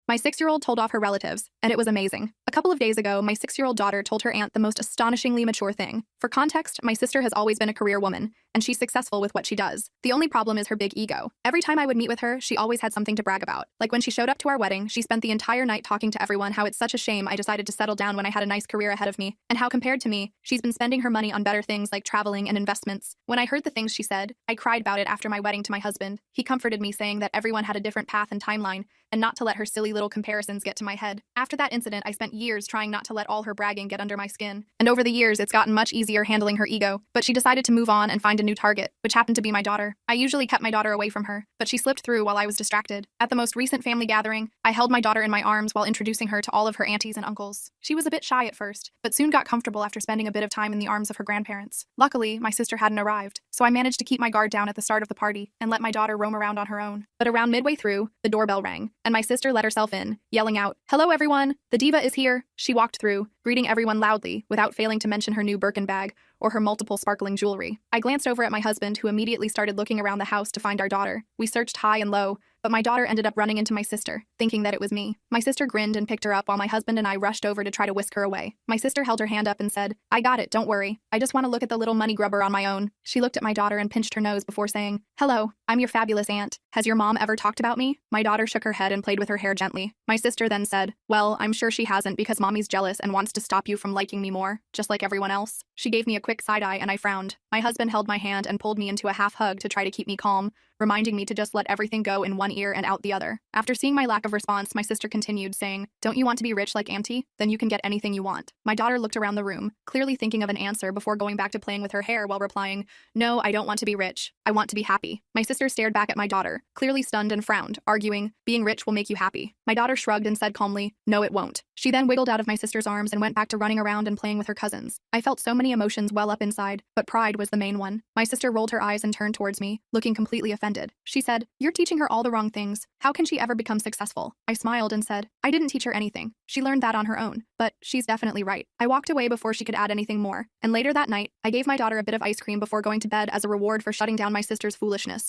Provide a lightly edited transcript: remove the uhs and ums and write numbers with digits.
My 6-year-old told off her relatives, and it was amazing. A couple of days ago, my 6-year-old daughter told her aunt the most astonishingly mature thing. For context, my sister has always been a career woman, and she's successful with what she does. The only problem is her big ego. Every time I would meet with her, she always had something to brag about. Like when she showed up to our wedding, she spent the entire night talking to everyone how it's such a shame I decided to settle down when I had a nice career ahead of me, and how compared to me, she's been spending her money on better things like traveling and investments. When I heard the things she said, I cried about it after my wedding to my husband. He comforted me saying that everyone had a different path and timeline, and not to let her silly little comparisons get to my head. After that incident, I spent years trying not to let all her bragging get under my skin. And over the years, it's gotten much easier handling her ego, but she decided to move on and find a new target, which happened to be my daughter. I usually kept my daughter away from her, but she slipped through while I was distracted. At the most recent family gathering, I held my daughter in my arms while introducing her to all of her aunties and uncles. She was a bit shy at first, but soon got comfortable after spending a bit of time in the arms of her grandparents. Luckily, my sister hadn't arrived, so I managed to keep my guard down at the start of the party and let my daughter roam around on her own. But around midway through, the doorbell rang, and my sister let herself in, yelling out, "Hello everyone, the diva is here." She walked through, greeting everyone loudly, without failing to mention her new Birkin bag or her multiple sparkling jewelry. I glanced over at my husband, who immediately started looking around the house to find our daughter. We searched high and low, but my daughter ended up running into my sister, thinking that it was me. My sister grinned and picked her up while my husband and I rushed over to try to whisk her away. My sister held her hand up and said, "I got it, don't worry. I just want to look at the little money grubber on my own." She looked at my daughter and pinched her nose before saying, "Hello, I'm your fabulous aunt. Has your mom ever talked about me?" My daughter shook her head and played with her hair gently. My sister then said, "Well, I'm sure she hasn't because mommy's jealous and wants to stop you from liking me more, just like everyone else." She gave me a quick side eye and I frowned. My husband held my hand and pulled me into a half hug to try to keep me calm, reminding me to just let everything go in one ear and out the other. After seeing my lack of response, my sister continued, saying, "Don't you want to be rich like Auntie? Then you can get anything you want." My daughter looked around the room, clearly thinking of an answer before going back to playing with her hair while replying, "No, I don't want to be rich. I want to be happy." My sister stared back at my daughter, clearly stunned, and frowned, arguing, "Being rich will make you happy." My daughter shrugged and said calmly, "No, it won't." She then wiggled out of my sister's arms and went back to running around and playing with her cousins. I felt so many emotions well up inside, but pride was the main one. My sister rolled her eyes and turned towards me, looking completely offended. She said, "You're teaching her all the wrong things. How can she ever become successful?" I smiled and said, "I didn't teach her anything. She learned that on her own, but she's definitely right." I walked away before she could add anything more, and later that night, I gave my daughter a bit of ice cream before going to bed as a reward for shutting down my sister's foolishness.